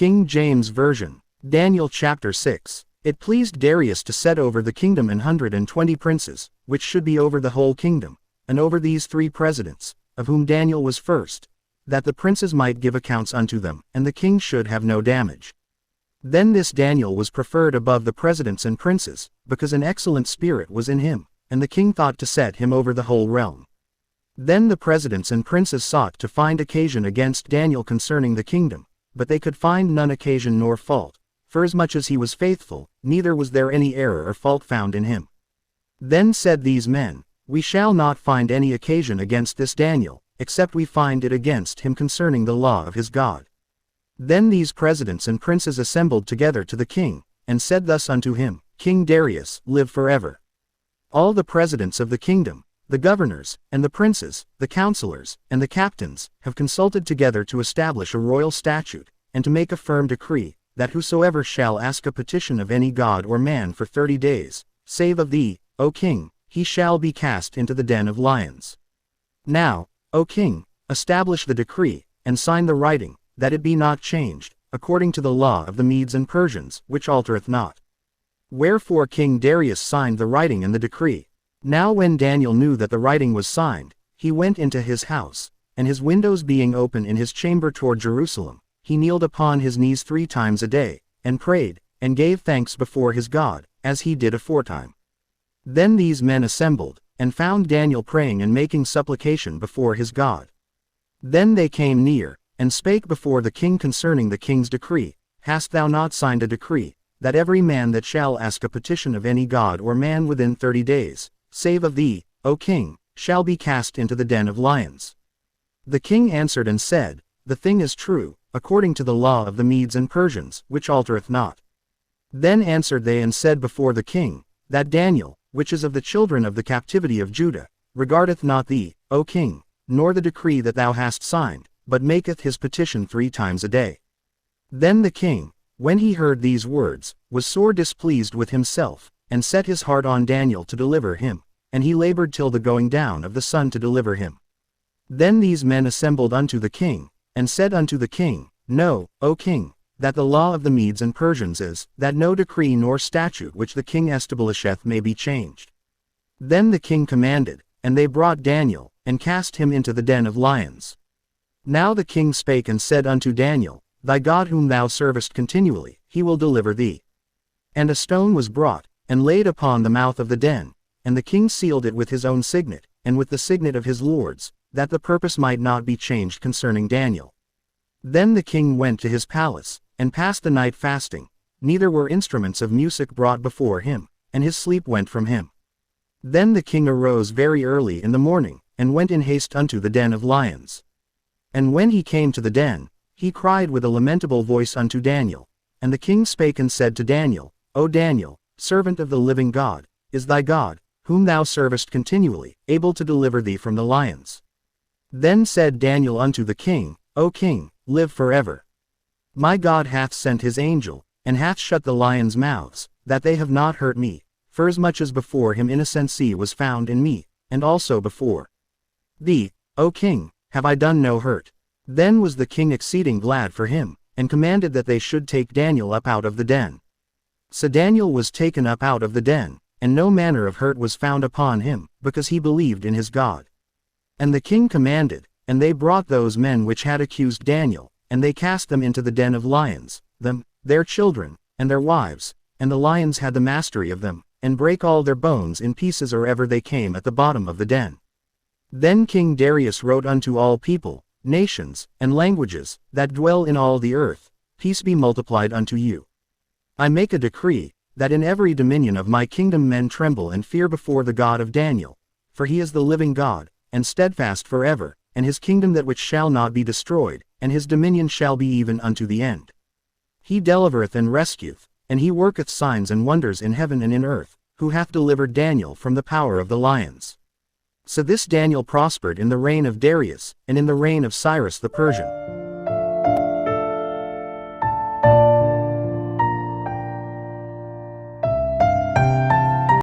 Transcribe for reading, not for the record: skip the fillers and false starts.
King James Version. Daniel chapter 6. It pleased Darius to set over the kingdom 120 princes, which should be over the whole kingdom, and over these 3 presidents, of whom Daniel was first, that the princes might give accounts unto them, and the king should have no damage. Then this Daniel was preferred above the presidents and princes, because an excellent spirit was in him, and the king thought to set him over the whole realm. Then the presidents and princes sought to find occasion against Daniel concerning the kingdom, but they could find none occasion nor fault, forasmuch as he was faithful, neither was there any error or fault found in him. Then said these men, We shall not find any occasion against this Daniel, except we find it against him concerning the law of his God. Then these presidents and princes assembled together to the king, and said thus unto him, King Darius, live forever. All the presidents of the kingdom, the governors, and the princes, the counselors, and the captains, have consulted together to establish a royal statute, and to make a firm decree, that whosoever shall ask a petition of any god or man for 30 days, save of thee, O king, he shall be cast into the den of lions. Now, O king, establish the decree, and sign the writing, that it be not changed, according to the law of the Medes and Persians, which altereth not. Wherefore King Darius signed the writing and the decree. Now when Daniel knew that the writing was signed, he went into his house, and his windows being open in his chamber toward Jerusalem, he kneeled upon his knees 3 times a day, and prayed, and gave thanks before his God, as he did aforetime. Then these men assembled, and found Daniel praying and making supplication before his God. Then they came near, and spake before the king concerning the king's decree, Hast thou not signed a decree, that every man that shall ask a petition of any god or man within 30 days, save of thee, O king, shall be cast into the den of lions? The king answered and said, The thing is true, according to the law of the Medes and Persians, which altereth not. Then answered they and said before the king, That Daniel, which is of the children of the captivity of Judah, regardeth not thee, O king, nor the decree that thou hast signed, but maketh his petition 3 times a day. Then the king, when he heard these words, was sore displeased with himself, and set his heart on Daniel to deliver him, and he labored till the going down of the sun to deliver him. Then these men assembled unto the king, and said unto the king, Know, O king, that the law of the Medes and Persians is, that no decree nor statute which the king establisheth may be changed. Then the king commanded, and they brought Daniel, and cast him into the den of lions. Now the king spake and said unto Daniel, Thy God whom thou servest continually, he will deliver thee. And a stone was brought, and laid upon the mouth of the den, and the king sealed it with his own signet, and with the signet of his lords, that the purpose might not be changed concerning Daniel. Then the king went to his palace, and passed the night fasting, neither were instruments of music brought before him, and his sleep went from him. Then the king arose very early in the morning, and went in haste unto the den of lions. And when he came to the den, he cried with a lamentable voice unto Daniel, and the king spake and said to Daniel, O Daniel, servant of the living God, is thy God, whom thou servest continually, able to deliver thee from the lions? Then said Daniel unto the king, O king, live forever. My God hath sent his angel, and hath shut the lions' mouths, that they have not hurt me, forasmuch as before him innocency was found in me, and also before thee, O king, have I done no hurt. Then was the king exceeding glad for him, and commanded that they should take Daniel up out of the den. So Daniel was taken up out of the den, and no manner of hurt was found upon him, because he believed in his God. And the king commanded, and they brought those men which had accused Daniel, and they cast them into the den of lions, them, their children, and their wives, and the lions had the mastery of them, and brake all their bones in pieces or ever they came at the bottom of the den. Then King Darius wrote unto all people, nations, and languages, that dwell in all the earth, Peace be multiplied unto you. I make a decree, that in every dominion of my kingdom men tremble and fear before the God of Daniel, for he is the living God, and steadfast forever, and his kingdom that which shall not be destroyed, and his dominion shall be even unto the end. He delivereth and rescueth, and he worketh signs and wonders in heaven and in earth, who hath delivered Daniel from the power of the lions. So this Daniel prospered in the reign of Darius, and in the reign of Cyrus the Persian.